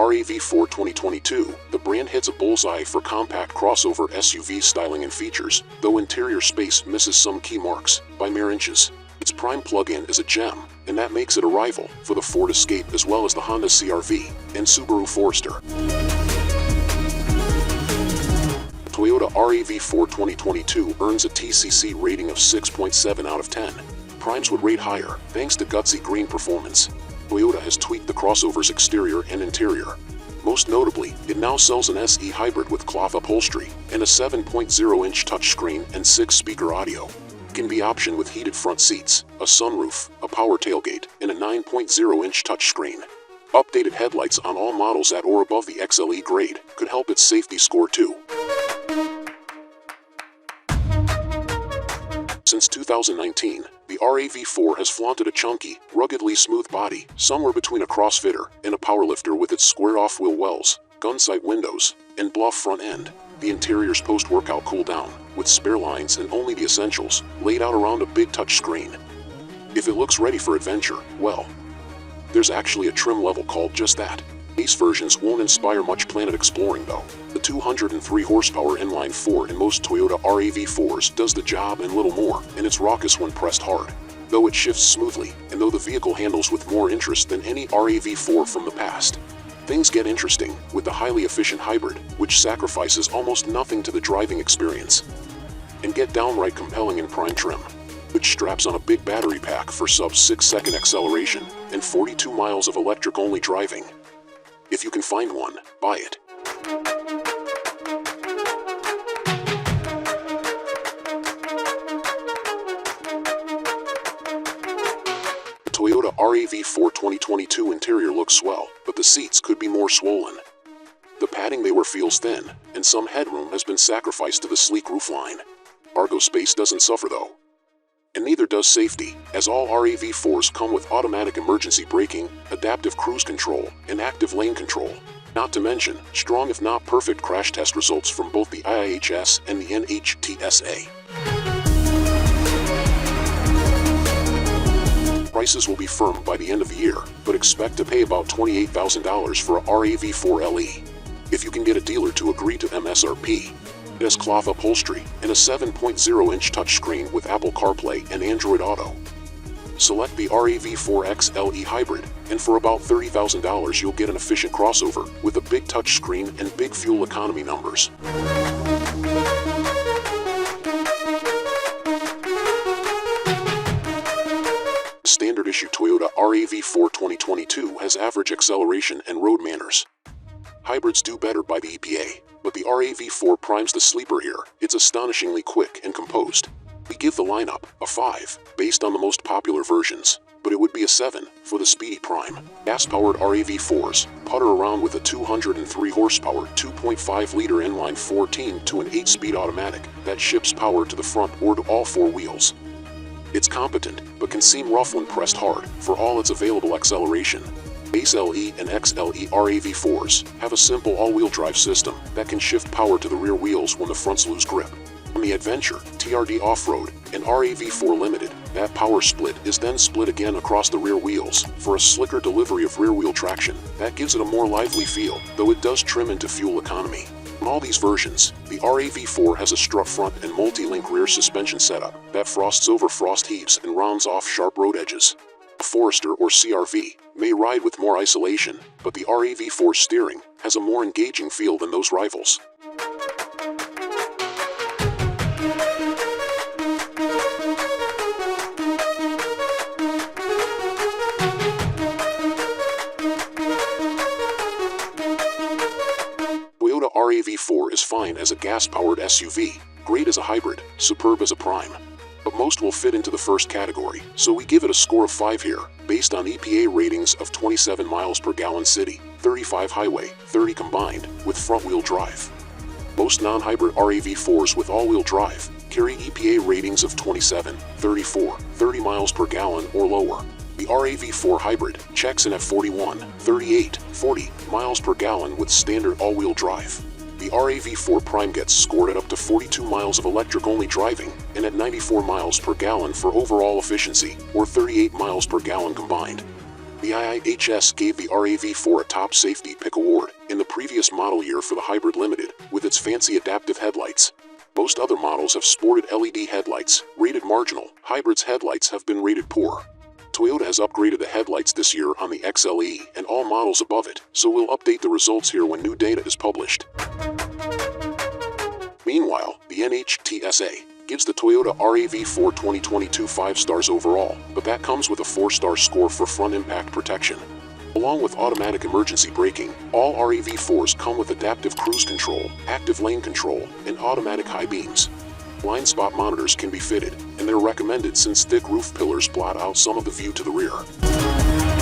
RAV4 2022, the brand hits a bullseye for compact crossover SUV styling and features, though interior space misses some key marks by mere inches. Its prime plug-in is a gem, and that makes it a rival for the Ford Escape as well as the Honda CR-V and Subaru Forester. Toyota RAV4 2022 earns a TCC rating of 6.7 out of 10. Primes would rate higher, thanks to gutsy green performance. Toyota has tweaked the crossover's exterior and interior. Most notably, it now sells an SE hybrid with cloth upholstery and a 7.0-inch touchscreen and 6-speaker audio. It can be optioned with heated front seats, a sunroof, a power tailgate, and a 9.0-inch touchscreen. Updated headlights on all models at or above the XLE grade could help its safety score too. Since 2019, the RAV4 has flaunted a chunky, ruggedly smooth body, somewhere between a CrossFitter and a powerlifter with its square off-wheel wells, gun-sight windows, and bluff front end. The interior's post-workout cool-down, with spare lines and only the essentials, laid out around a big touchscreen. If it looks ready for adventure, well, there's actually a trim level called just that. Base versions won't inspire much planet exploring though. The 203 horsepower inline 4 in most Toyota RAV4s does the job and little more, and it's raucous when pressed hard. Though it shifts smoothly, and though the vehicle handles with more interest than any RAV4 from the past. Things get interesting with the highly efficient hybrid, which sacrifices almost nothing to the driving experience. And get downright compelling in prime trim, which straps on a big battery pack for sub-6-second acceleration and 42 miles of electric-only driving. If you can find one, buy it. The Toyota RAV4 2022 interior looks swell, but the seats could be more swollen. The padding they wear feels thin, and some headroom has been sacrificed to the sleek roofline. Cargo space doesn't suffer though. And neither does safety, as all RAV4s come with automatic emergency braking, adaptive cruise control, and active lane control. Not to mention, strong if not perfect crash test results from both the IIHS and the NHTSA. Prices will be firm by the end of the year, but expect to pay about $28,000 for a RAV4 LE. If you can get a dealer to agree to MSRP. It has cloth upholstery and a 7.0-inch touchscreen with Apple CarPlay and Android Auto. Select the RAV4 XLE Hybrid, and for about $30,000 you'll get an efficient crossover with a big touchscreen and big fuel economy numbers. Standard issue Toyota RAV4 2022 has average acceleration and road manners. Hybrids do better by the EPA, but the RAV4 primes the sleeper here. It's astonishingly quick and composed. We give the lineup a 5, based on the most popular versions, but it would be a 7 for the speedy prime. Gas-powered RAV4s putter around with a 203 horsepower 2.5-liter inline 14 to an 8-speed automatic that ships power to the front or to all 4 wheels. It's competent, but can seem rough when pressed hard for all its available acceleration. Base LE and XLE RAV4s have a simple all-wheel drive system that can shift power to the rear wheels when the fronts lose grip. On the Adventure, TRD Off-Road, and RAV4 Limited, that power split is then split again across the rear wheels for a slicker delivery of rear-wheel traction that gives it a more lively feel, though it does trim into fuel economy. In all these versions, the RAV4 has a strut front and multi-link rear suspension setup that frosts over frost heaves and rounds off sharp road edges. A Forester or CR-V may ride with more isolation, but the RAV4 steering has a more engaging feel than those rivals. Toyota RAV4 is fine as a gas-powered SUV, great as a hybrid, superb as a prime. But most will fit into the first category, so we give it a score of 5 here, based on EPA ratings of 27 miles per gallon city, 35 highway, 30 combined, with front-wheel drive. Most non-hybrid RAV4s with all-wheel drive carry EPA ratings of 27, 34, 30 miles per gallon or lower. The RAV4 Hybrid checks in at 41, 38, 40 miles per gallon with standard all-wheel drive. The RAV4 Prime gets scored at up to 42 miles of electric-only driving and at 94 miles per gallon for overall efficiency, or 38 miles per gallon combined. The IIHS gave the RAV4 a Top Safety Pick Award in the previous model year for the Hybrid Limited, with its fancy adaptive headlights. Most other models have sported LED headlights, rated marginal. Hybrid's headlights have been rated poor. Toyota has upgraded the headlights this year on the XLE and all models above it, so we'll update the results here when new data is published. Meanwhile, the NHTSA gives the Toyota RAV4 2022 5 stars overall, but that comes with a 4-star score for front impact protection. Along with automatic emergency braking, all RAV4s come with adaptive cruise control, active lane control, and automatic high beams. Blind spot monitors can be fitted, and they're recommended since thick roof pillars blot out some of the view to the rear.